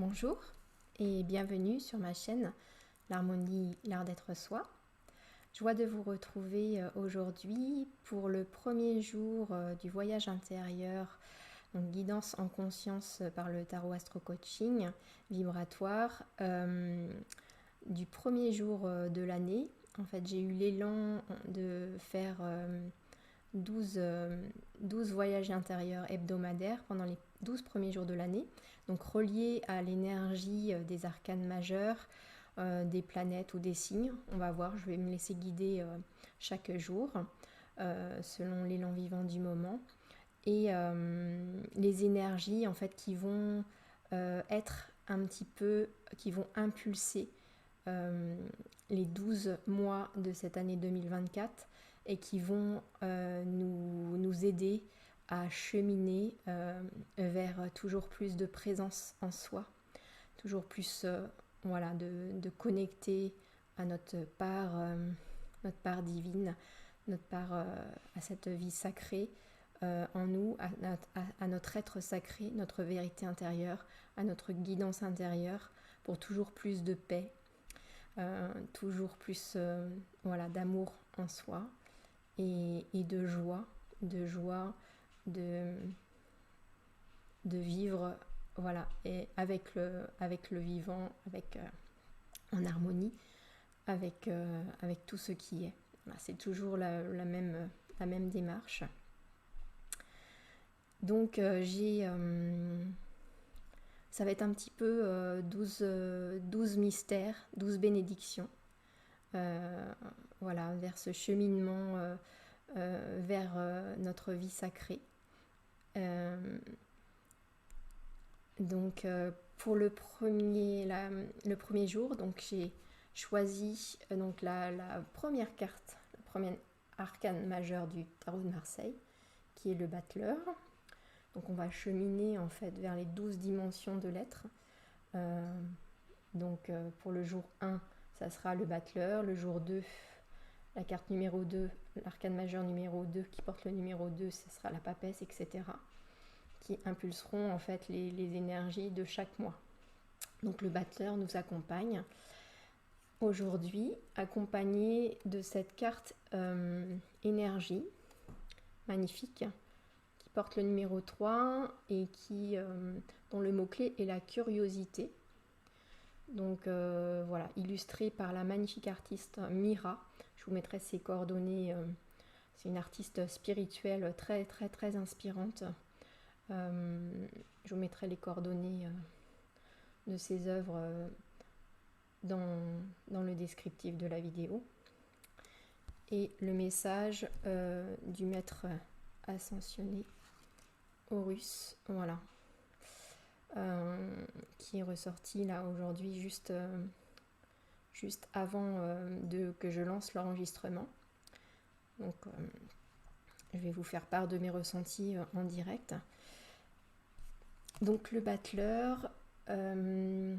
Bonjour et bienvenue sur ma chaîne L'Harmonie, l'Art d'être soi. Joie de vous retrouver aujourd'hui pour le premier jour du voyage intérieur, donc guidance en conscience par le tarot astro coaching vibratoire du premier jour de l'année. En fait, j'ai eu l'élan de faire 12 voyages intérieurs hebdomadaires pendant les 12 premiers jours de l'année, donc reliés à l'énergie des arcanes majeurs, des planètes ou des signes. On va voir, je vais me laisser guider chaque jour selon l'élan vivant du moment. Et les énergies en fait qui vont être un petit peu, qui vont impulser les 12 mois de cette année 2024 et qui vont nous aider à cheminer vers toujours plus de présence en soi, toujours plus de connecter à notre part divine, notre part à cette vie sacrée en nous, à notre être sacré, notre vérité intérieure, à notre guidance intérieure pour toujours plus de paix, toujours plus d'amour en soi et de joie, de vivre et avec le vivant, en harmonie avec tout ce qui est. Voilà, c'est toujours la même démarche. Donc ça va être un petit peu 12 mystères, 12 bénédictions, vers ce cheminement vers notre vie sacrée. Donc pour le premier jour, donc j'ai choisi la première carte, la première arcane majeure du tarot de Marseille, qui est le battleur. Donc on va cheminer en fait vers les 12 dimensions de l'être. Pour le jour 1, ça sera le battleur. Le jour 2, la carte numéro 2, l'arcane majeure numéro 2 qui porte le numéro 2, ce sera la papesse, etc. qui impulseront en fait les énergies de chaque mois. Donc le battleur nous accompagne aujourd'hui, accompagné de cette carte énergie magnifique qui porte le numéro 3 et dont le mot-clé est la curiosité. Donc illustré par la magnifique artiste Mira. Je vous mettrai ses coordonnées. C'est une artiste spirituelle très très très inspirante. Je vous mettrai les coordonnées de ses œuvres dans le descriptif de la vidéo. Et le message du maître ascensionné Horus, qui est ressorti là aujourd'hui juste avant que je lance l'enregistrement. Donc je vais vous faire part de mes ressentis en direct. Donc le battleur, en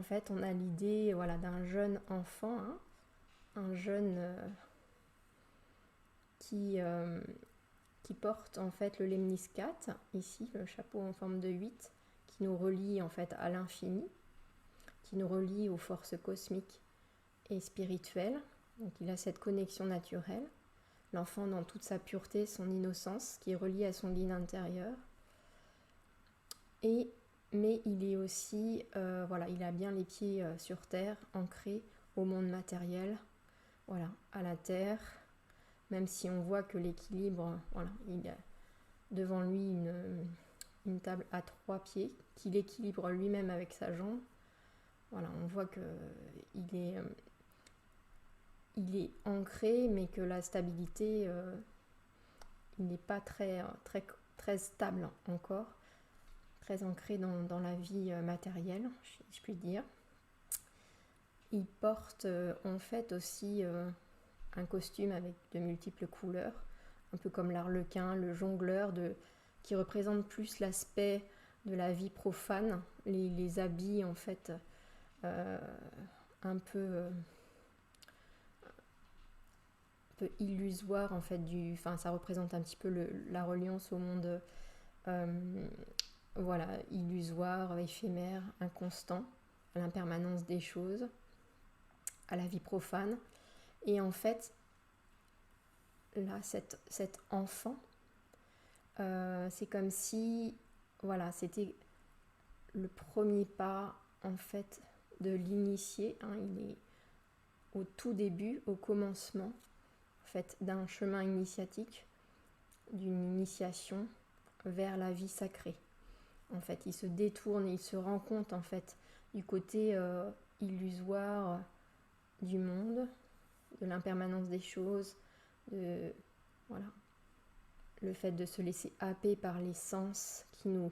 fait on a l'idée d'un jeune enfant, un jeune qui porte en fait le lemniscate, ici le chapeau en forme de 8, qui nous relie en fait à l'infini, qui nous relie aux forces cosmiques et spirituelles. Donc il a cette connexion naturelle, l'enfant dans toute sa pureté, son innocence, qui est reliée à son guide intérieur. Mais il est aussi, il a bien les pieds sur terre, ancré au monde matériel, à la terre, même si on voit que l'équilibre, il a devant lui une table à 3 pieds, qu'il équilibre lui-même avec sa jambe. On voit qu'il est, il est ancré, mais que la stabilité, il n'est pas très, très, très stable encore. Très ancré dans la vie matérielle, si je puis dire. Il porte en fait aussi un costume avec de multiples couleurs, un peu comme l'arlequin, le jongleur, qui représente plus l'aspect de la vie profane, les habits en fait un peu illusoires en fait ça représente un petit peu la reliance au monde voilà, illusoire, éphémère, inconstant, à l'impermanence des choses, à la vie profane. Et en fait, là, cet enfant, c'est comme si, voilà, c'était le premier pas, en fait, de l'initié. Il est au tout début, au commencement, en fait, d'un chemin initiatique, d'une initiation vers la vie sacrée. En fait, il se détourne et il se rend compte, en fait, du côté illusoire du monde, de l'impermanence des choses, de voilà, le fait de se laisser happer par les sens qui nous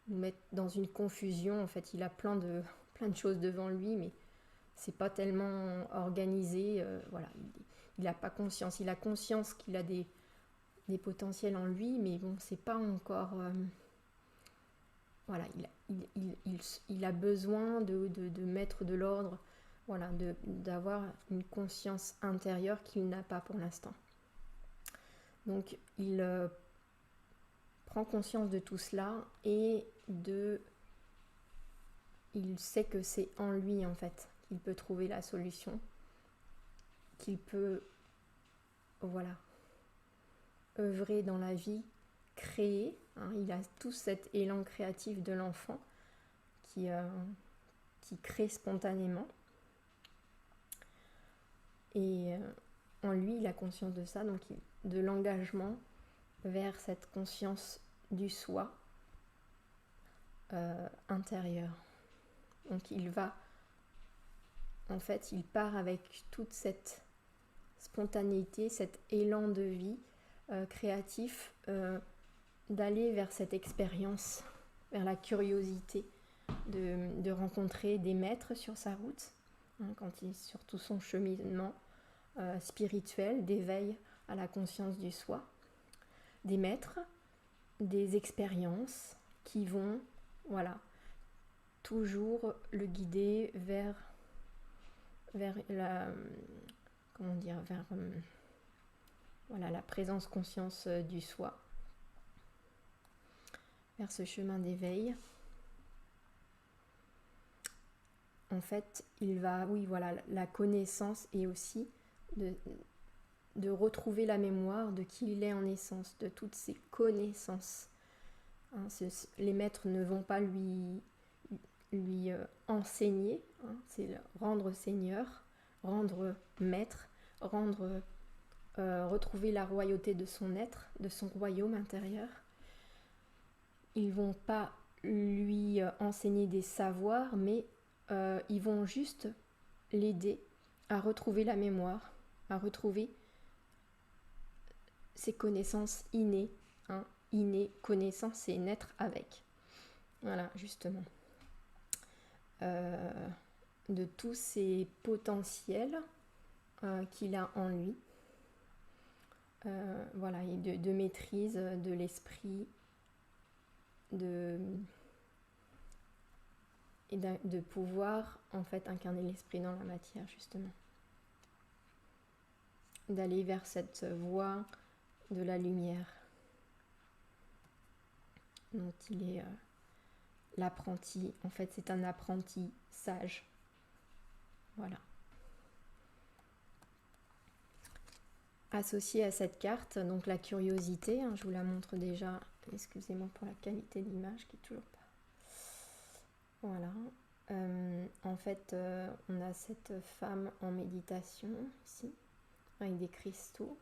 mettent dans une confusion. En fait, il a plein de choses devant lui, mais c'est pas tellement organisé. Voilà, il n'a pas conscience. Il a conscience qu'il a des potentiels en lui, mais bon, c'est pas encore. Voilà, il a besoin de mettre de l'ordre, voilà, d'avoir une conscience intérieure qu'il n'a pas pour l'instant. Donc il prend conscience de tout cela et il sait que c'est en lui, en fait, qu'il peut trouver la solution, qu'il peut, voilà, œuvrer dans la vie, créer. Il a tout cet élan créatif de l'enfant qui crée spontanément. Et en lui, il a conscience de ça, donc de l'engagement vers cette conscience du soi intérieur. Donc il part avec toute cette spontanéité, cet élan de vie créatif, d'aller vers cette expérience, vers la curiosité, de rencontrer des maîtres sur sa route, quand il est sur tout son cheminement spirituel, d'éveil à la conscience du soi, des maîtres, des expériences qui vont, voilà, toujours le guider vers la, comment dire, vers voilà, la présence conscience du soi, vers ce chemin d'éveil. En fait, il va, oui, voilà, la connaissance et aussi de retrouver la mémoire de qui il est en essence, de toutes ses connaissances. Les maîtres ne vont pas lui enseigner, c'est rendre seigneur, rendre maître, retrouver la royauté de son être, de son royaume intérieur. Ils vont pas lui enseigner des savoirs, mais ils vont juste l'aider à retrouver la mémoire, à retrouver ses connaissances innées. Innées, connaissance, c'est naître avec. Voilà, justement. De tous ces potentiels qu'il a en lui. Voilà, et de maîtrise de l'esprit, et de pouvoir en fait incarner l'esprit dans la matière, justement. D'aller vers cette voie de la lumière dont il est l'apprenti. En fait, c'est un apprenti sage. Voilà. Associé à cette carte, donc la curiosité, je vous la montre déjà, excusez-moi pour la qualité de l'image qui est toujours pas. Voilà. En fait, on a cette femme en méditation ici, avec des cristaux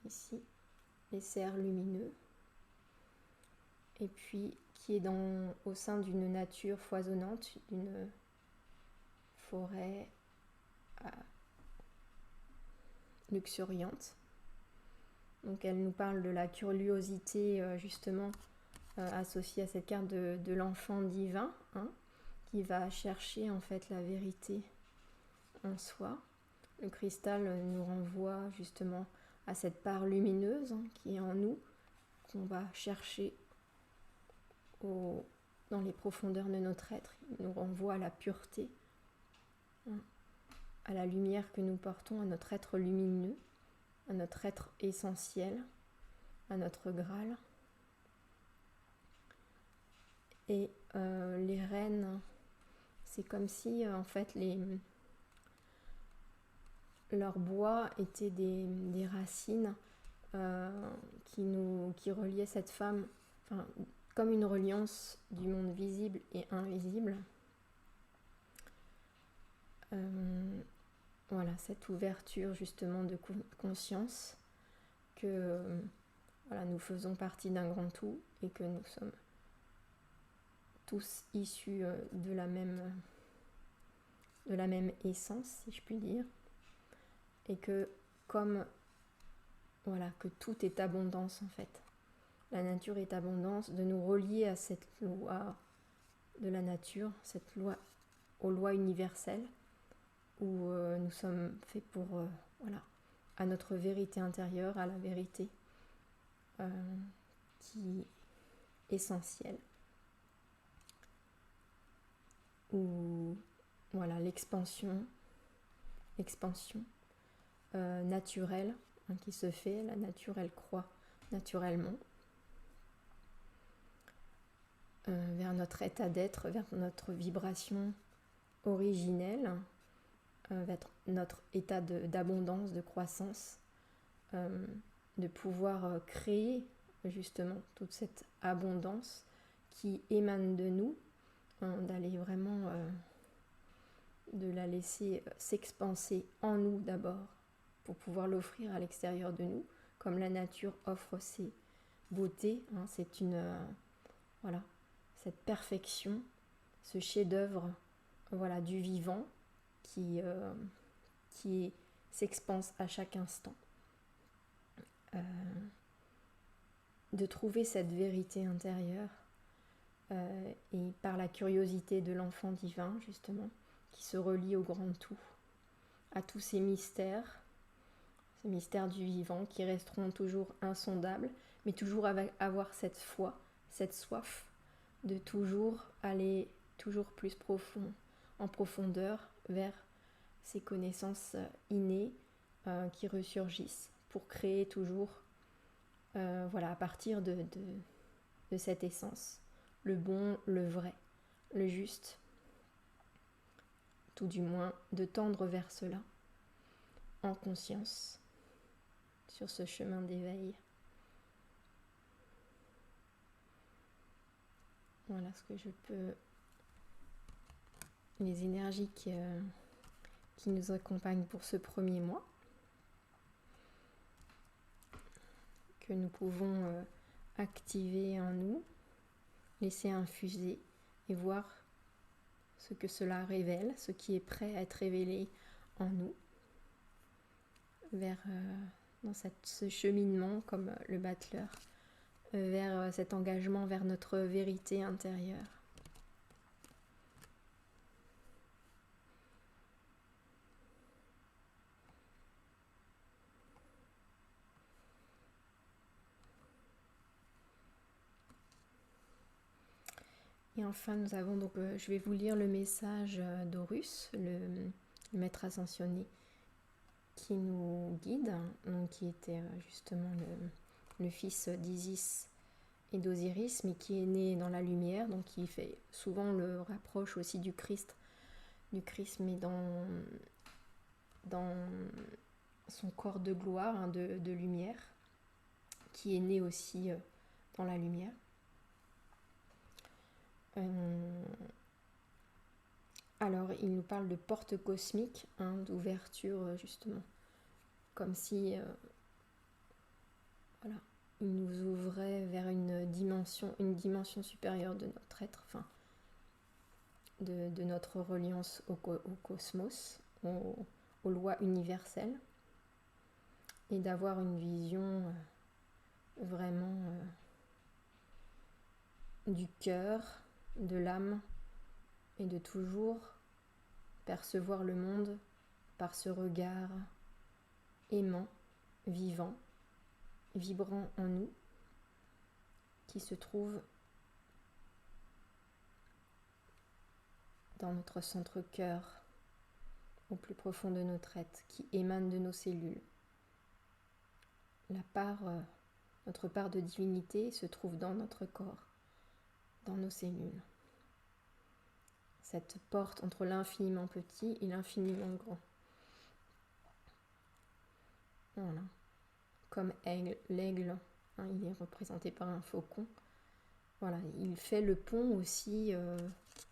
ici, les cerfs lumineux, et puis qui est au sein d'une nature foisonnante, d'une forêt luxuriante. Donc elle nous parle de la curiosité justement associée à cette carte de l'enfant divin, qui va chercher en fait la vérité en soi. Le cristal nous renvoie justement à cette part lumineuse qui est en nous, qu'on va chercher dans les profondeurs de notre être. Il nous renvoie à la pureté, à la lumière que nous portons, à notre être lumineux, à notre être essentiel, à notre Graal. Et les rênes, c'est comme si en fait leur bois était des racines qui reliaient cette femme, enfin, comme une reliance du monde visible et invisible. Voilà, cette ouverture justement de conscience que voilà, nous faisons partie d'un grand tout et que nous sommes tous issus de la même essence, si je puis dire, et que comme voilà, que tout est abondance en fait. La nature est abondance, de nous relier à cette loi de la nature, cette loi, aux lois universelles, où nous sommes faits pour, voilà, à notre vérité intérieure, à la vérité qui est essentielle. Où, voilà, l'expansion naturelle qui se fait, la nature elle croît naturellement vers notre état d'être, vers notre vibration originelle, vers notre état d'abondance, de croissance, de pouvoir créer justement toute cette abondance qui émane de nous, d'aller vraiment de la laisser s'expanser en nous d'abord pour pouvoir l'offrir à l'extérieur de nous, comme la nature offre ses beautés, c'est une voilà, cette perfection, ce chef-d'œuvre voilà, du vivant qui s'expanse à chaque instant. De trouver cette vérité intérieure et par la curiosité de l'enfant divin justement qui se relie au grand tout, à tous ces mystères du vivant qui resteront toujours insondables, mais toujours avoir cette foi, cette soif de toujours aller toujours plus profond, en profondeur vers ces connaissances innées qui ressurgissent pour créer toujours voilà, à partir de cette essence, le bon, le vrai, le juste, tout du moins de tendre vers cela en conscience sur ce chemin d'éveil. Voilà ce que je peux, les énergies qui nous accompagnent pour ce premier mois, que nous pouvons activer en nous, laisser infuser et voir ce que cela révèle, ce qui est prêt à être révélé en nous, vers dans ce cheminement comme le battleur, vers cet engagement vers notre vérité intérieure. Et enfin, nous avons donc, je vais vous lire le message d'Horus, le maître ascensionné, qui nous guide, donc qui était justement le fils d'Isis et d'Osiris, mais qui est né dans la lumière, donc qui fait souvent le rapproche aussi du Christ, mais dans son corps de gloire, de lumière, qui est né aussi dans la lumière. Alors, il nous parle de porte cosmique, d'ouverture justement, comme si voilà, il nous ouvrait vers une dimension supérieure de notre être, enfin, de notre reliance au cosmos, aux lois universelles, et d'avoir une vision vraiment du cœur, de l'âme, et de toujours percevoir le monde par ce regard aimant, vivant, vibrant en nous, qui se trouve dans notre centre-cœur, au plus profond de notre être, qui émane de nos cellules. Notre part de divinité se trouve dans notre corps, dans nos cellules. Cette porte entre l'infiniment petit et l'infiniment grand. Voilà. Comme l'aigle, hein, il est représenté par un faucon. Voilà, il fait le pont aussi,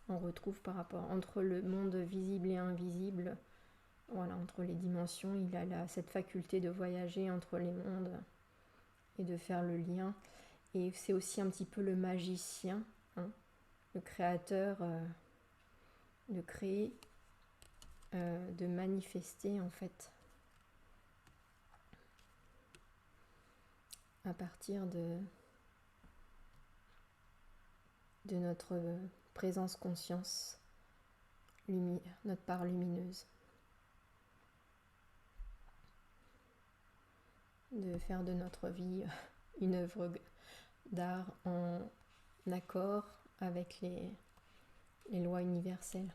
on retrouve par rapport entre le monde visible et invisible, voilà, entre les dimensions, il a cette faculté de voyager entre les mondes et de faire le lien. Et c'est aussi un petit peu le magicien, hein, le créateur, de créer, de manifester en fait, à partir de notre présence conscience, notre part lumineuse. De faire de notre vie une œuvre d'art en accord avec les lois universelles,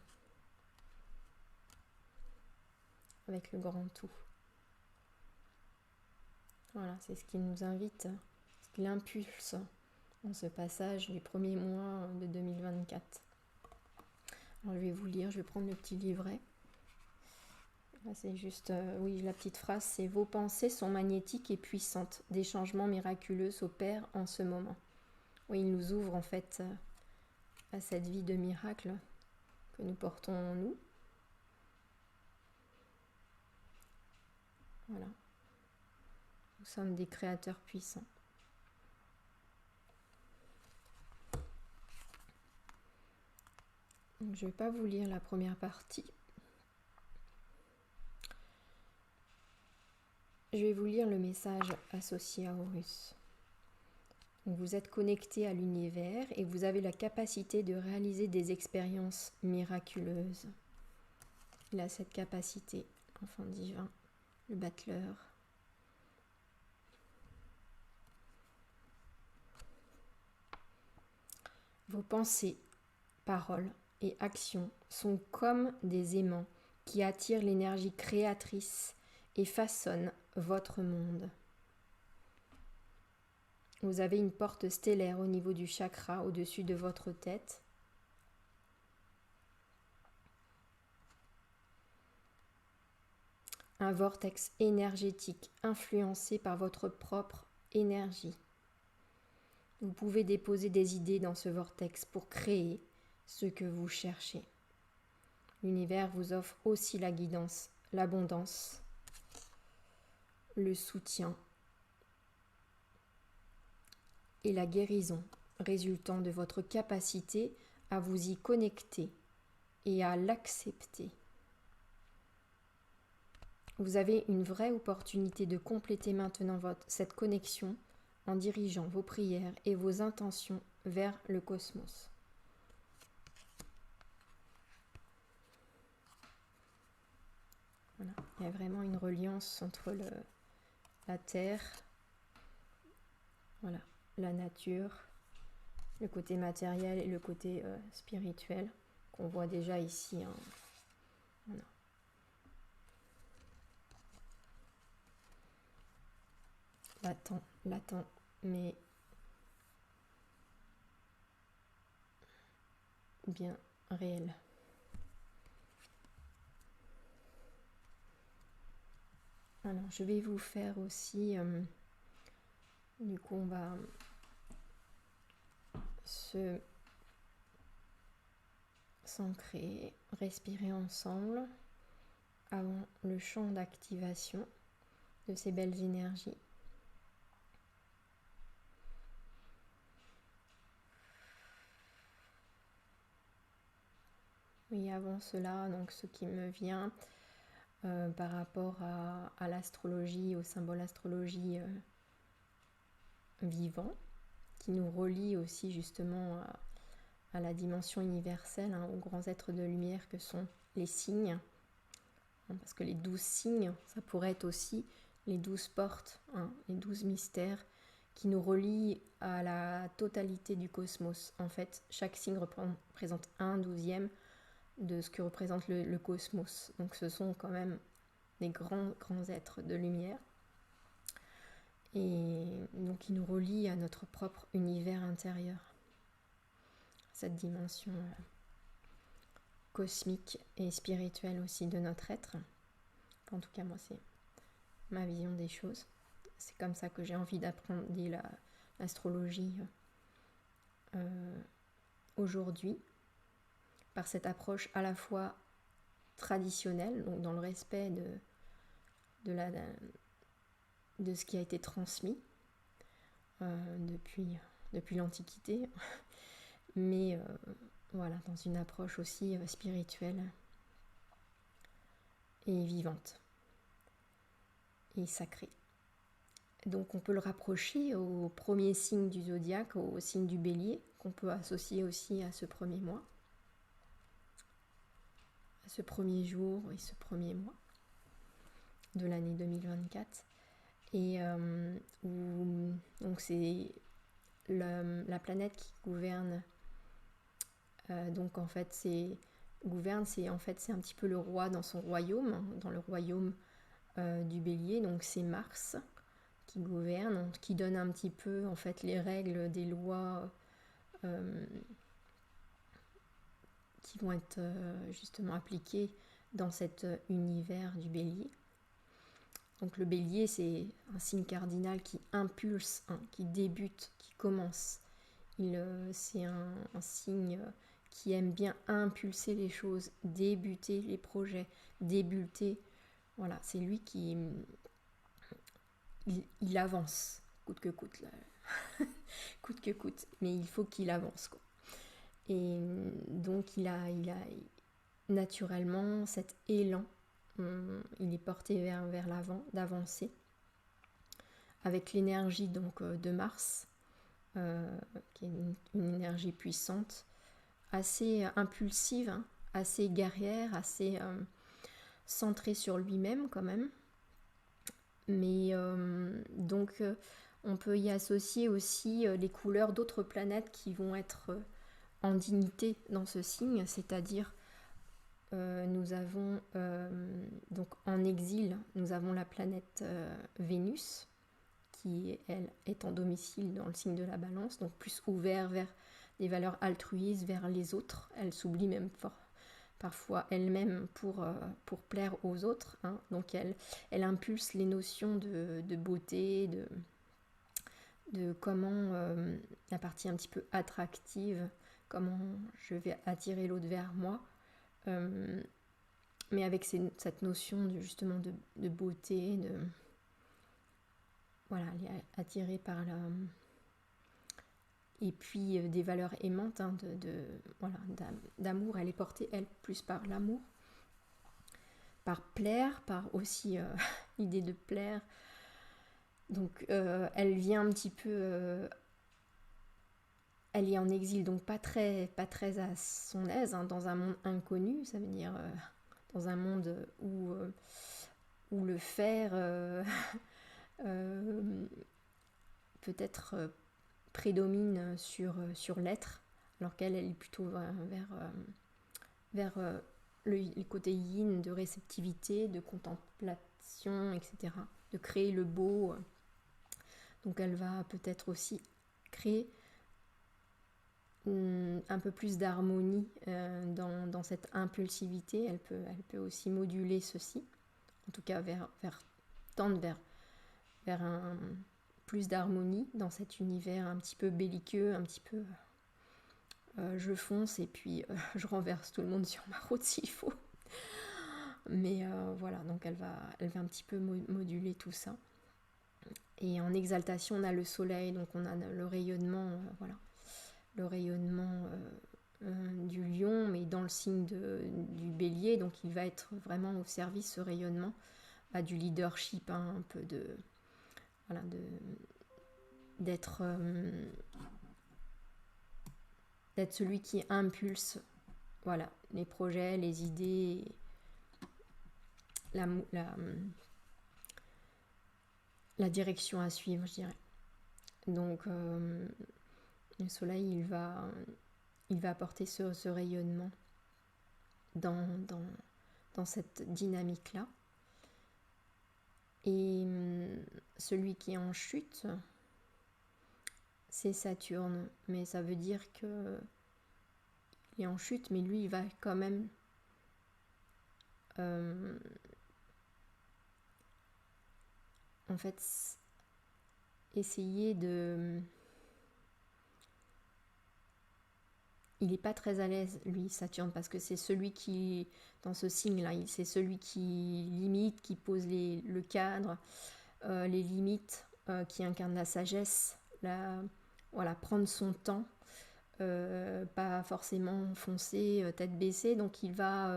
avec le grand tout. Voilà, c'est ce qui nous invite, ce qui l'impulse dans ce passage du premier mois de 2024. Alors je vais vous lire, je vais prendre le petit livret. Là, c'est juste, oui, la petite phrase, c'est « Vos pensées sont magnétiques et puissantes. Des changements miraculeux s'opèrent en ce moment. » Oui, il nous ouvre en fait à cette vie de miracle que nous portons en nous. Voilà. Nous sommes des créateurs puissants. Donc, je ne vais pas vous lire la première partie. Je vais vous lire le message associé à Horus. Donc, vous êtes connecté à l'univers et vous avez la capacité de réaliser des expériences miraculeuses. Il a cette capacité, enfant divin, le battleur. Vos pensées, paroles et actions sont comme des aimants qui attirent l'énergie créatrice et façonnent votre monde. Vous avez une porte stellaire au niveau du chakra au-dessus de votre tête. Un vortex énergétique influencé par votre propre énergie. Vous pouvez déposer des idées dans ce vortex pour créer ce que vous cherchez. L'univers vous offre aussi la guidance, l'abondance, le soutien et la guérison résultant de votre capacité à vous y connecter et à l'accepter. Vous avez une vraie opportunité de compléter maintenant cette connexion en dirigeant vos prières et vos intentions vers le cosmos. Voilà. Il y a vraiment une reliance entre la terre, voilà, la nature, le côté matériel et le côté spirituel qu'on voit déjà ici. Hein. Voilà. Latent, mais bien réel. Alors, je vais vous faire aussi, du coup, on va s'ancrer, respirer ensemble avant le champ d'activation de ces belles énergies. Oui, avant cela, donc ce qui me vient par rapport à l'astrologie, au symbole astrologie vivant, qui nous relie aussi justement à la dimension universelle, hein, aux grands êtres de lumière que sont les signes. Hein, parce que les 12 signes, ça pourrait être aussi les 12 portes, hein, les 12 mystères qui nous relient à la totalité du cosmos. En fait, chaque signe représente un 12e de ce que représente le cosmos. Donc ce sont quand même des grands êtres de lumière. Et donc qui nous relient à notre propre univers intérieur. cette dimension cosmique et spirituelle aussi de notre être. En tout cas, moi, c'est ma vision des choses. C'est comme ça que j'ai envie d'apprendre l'astrologie aujourd'hui, par cette approche à la fois traditionnelle, donc dans le respect de ce qui a été transmis depuis l'Antiquité, mais voilà, dans une approche aussi spirituelle et vivante et sacrée. Donc on peut le rapprocher au premier signe du zodiaque, au signe du Bélier, qu'on peut associer aussi à ce premier mois, à ce premier jour et ce premier mois de l'année 2024. Et donc c'est la planète qui gouverne. Donc en fait c'est un petit peu le roi dans son royaume, dans le royaume du Bélier. Donc c'est Mars qui gouverne, qui donne un petit peu en fait les règles des lois qui vont être justement appliquées dans cet univers du Bélier. Donc le Bélier, c'est un signe cardinal qui impulse, qui débute, qui commence. C'est un signe qui aime bien impulser les choses, débuter les projets, débuter. Voilà, c'est lui qui il avance, coûte que coûte, là. Coûte que coûte, mais il faut qu'il avance, quoi. Et donc il a naturellement cet élan, il est porté vers l'avant, d'avancer, avec l'énergie donc de Mars, qui est une énergie puissante, assez impulsive, assez guerrière, assez centrée sur lui-même quand même. Mais donc on peut y associer aussi les couleurs d'autres planètes qui vont être en dignité dans ce signe, c'est-à-dire nous avons donc en exil, nous avons la planète Vénus, qui elle est en domicile dans le signe de la Balance, donc plus ouvert vers des valeurs altruistes, vers les autres. Elle s'oublie même parfois elle-même pour plaire aux autres, donc elle impulse les notions de beauté, de comment la partie un petit peu attractive, comment je vais attirer l'autre vers moi, mais avec cette notion justement de beauté, voilà, elle est attirée par et puis des valeurs aimantes, voilà, d'amour. Elle est portée, elle, plus par l'amour, par plaire, par aussi l'idée de plaire. Donc elle vient un petit peu elle est en exil, donc pas très à son aise, dans un monde inconnu, ça veut dire dans un monde où le faire peut-être prédomine sur l'être, alors qu'elle est plutôt vers le côté yin, de réceptivité, de contemplation, etc., de créer le beau. Donc elle va peut-être aussi créer un peu plus d'harmonie dans cette impulsivité. Elle peut aussi moduler ceci, en tout cas tendre vers un plus d'harmonie dans cet univers un petit peu belliqueux, un petit peu je fonce et puis je renverse tout le monde sur ma route s'il faut. Mais voilà, donc elle va un petit peu moduler tout ça. Et en exaltation, on a le soleil, donc on a le rayonnement, voilà, le rayonnement du lion, mais dans le signe du bélier, donc il va être vraiment au service, ce rayonnement, du leadership, un peu voilà, d'être celui qui impulse, voilà, les projets, les idées, la direction à suivre, je dirais. Donc le soleil, il va apporter ce rayonnement dans cette dynamique-là. Et celui qui est en chute, c'est Saturne, mais ça veut dire que est en chute, mais lui, il va quand même en fait essayer de... Il n'est pas très à l'aise, lui, Saturne, parce que c'est celui qui, dans ce signe-là, c'est celui qui limite, qui pose le cadre, les limites, qui incarne la sagesse, voilà, prendre son temps, pas forcément foncer, tête baissée. Donc il va,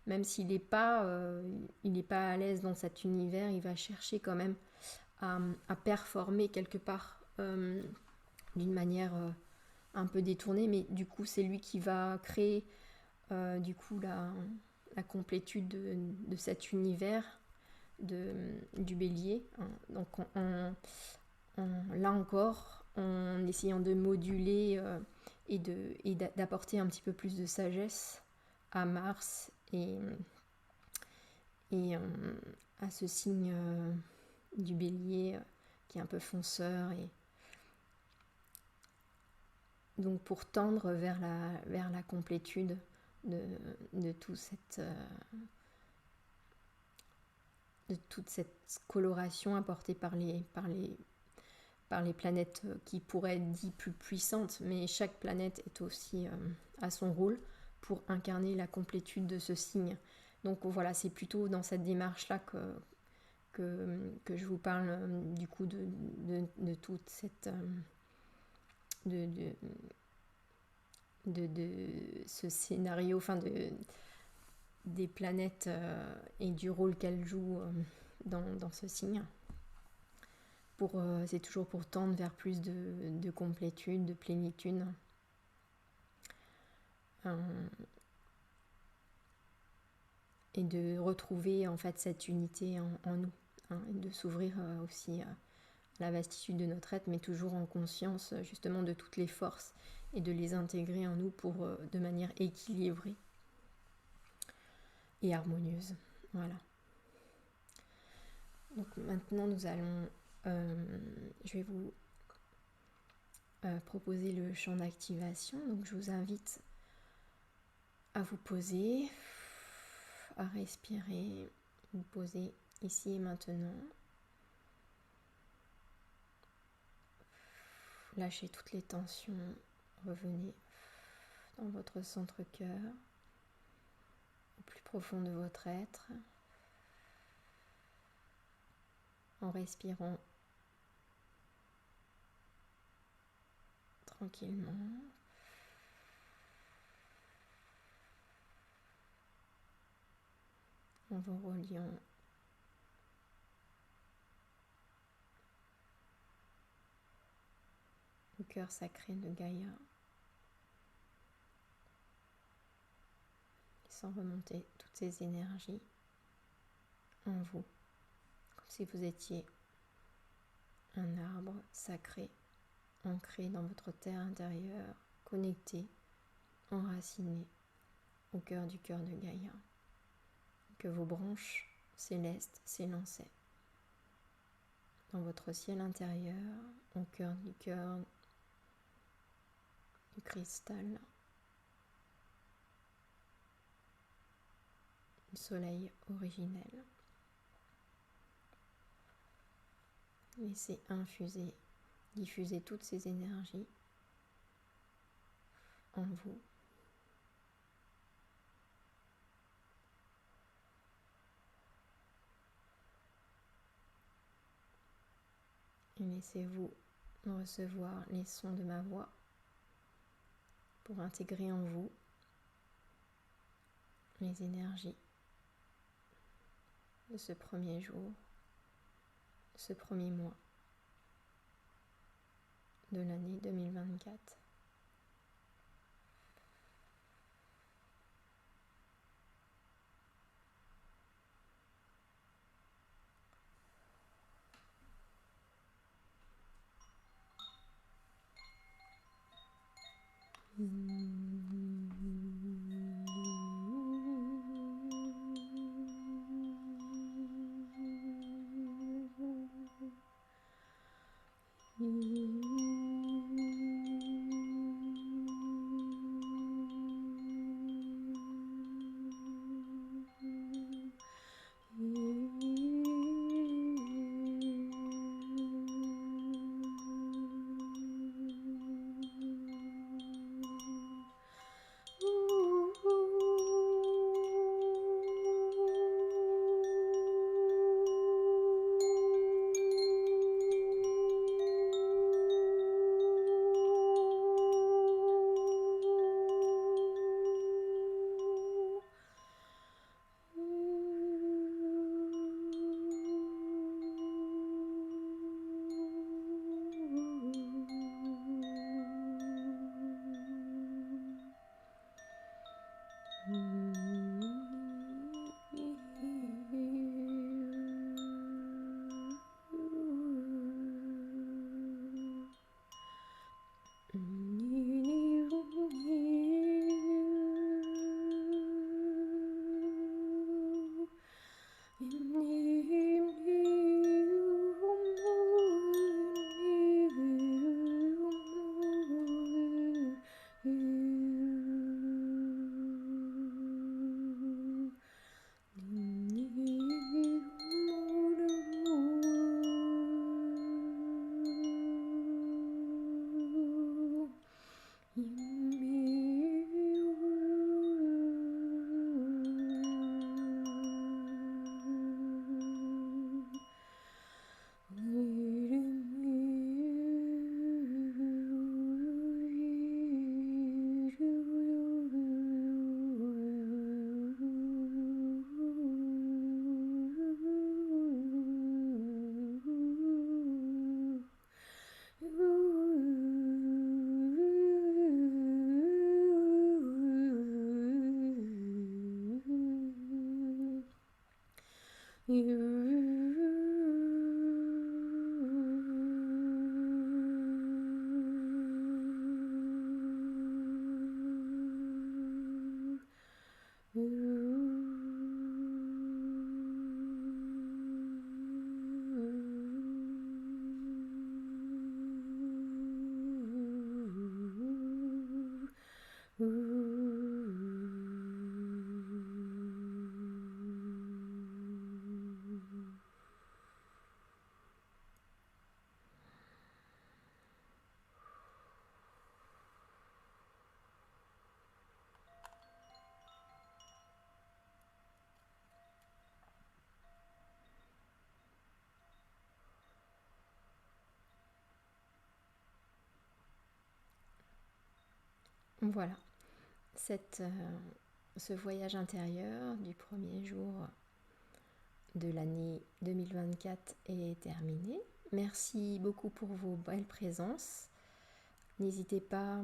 même s'il n'est pas à l'aise dans cet univers, il va chercher quand même à performer quelque part d'une manière un peu détournée, mais du coup c'est lui qui va créer du coup la complétude de cet univers du bélier, hein. Donc là encore, en essayant de moduler et d'apporter un petit peu plus de sagesse à Mars et à ce signe du bélier qui est un peu fonceur, et donc pour tendre vers la complétude de toute cette coloration apportée par les planètes qui pourraient être dites plus puissantes, mais chaque planète est aussi à son rôle pour incarner la complétude de ce signe. Donc voilà, c'est plutôt dans cette démarche-là que je vous parle du coup de toute cette... de ce scénario, enfin des planètes et du rôle qu'elles jouent dans ce signe. C'est toujours pour tendre vers plus de complétude, de plénitude. Et de retrouver en fait cette unité en nous, hein, et de s'ouvrir aussi à la vastitude de notre être, mais toujours en conscience justement de toutes les forces et de les intégrer en nous pour de manière équilibrée et harmonieuse. Voilà. Donc maintenant nous allons, je vais vous proposer le champ d'activation. Donc je vous invite à vous poser, à respirer, vous poser ici et maintenant. Lâchez toutes les tensions, revenez dans votre centre-cœur, au plus profond de votre être, en respirant tranquillement. En vous reliant au cœur sacré de Gaïa, sans remonter toutes ces énergies en vous, comme si vous étiez un arbre sacré, ancré dans votre terre intérieure, connecté, enraciné au cœur du cœur de Gaïa, que vos branches célestes s'élançaient dans votre ciel intérieur, au cœur du cristal, du soleil originel. Laissez infuser, diffuser toutes ces énergies en vous. Et laissez-vous recevoir les sons de ma voix pour intégrer en vous les énergies de ce premier jour, de ce premier mois de l'année 2024. Voilà, ce voyage intérieur du premier jour de l'année 2024 est terminé. Merci beaucoup pour vos belles présences. N'hésitez pas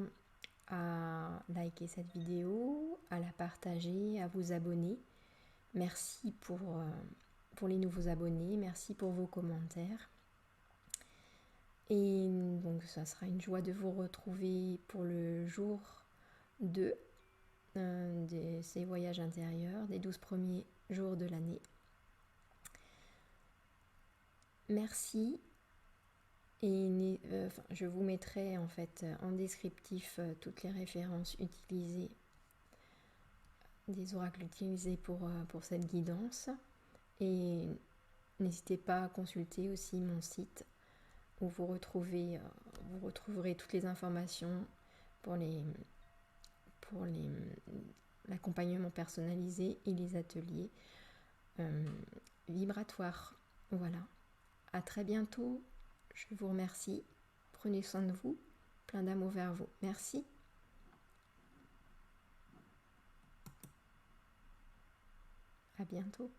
à liker cette vidéo, à la partager, à vous abonner. Merci pour les nouveaux abonnés, merci pour vos commentaires. Et donc ça sera une joie de vous retrouver pour le jour 2 de ces voyages intérieurs, des 12 premiers jours de l'année. Merci. Et je vous mettrai en fait en descriptif toutes les références utilisées, des oracles utilisés pour cette guidance. Et n'hésitez pas à consulter aussi mon site où vous retrouverez toutes les informations pour l'accompagnement personnalisé et les ateliers vibratoires. Voilà. À très bientôt. Je vous remercie. Prenez soin de vous. Plein d'amour vers vous. Merci. À bientôt.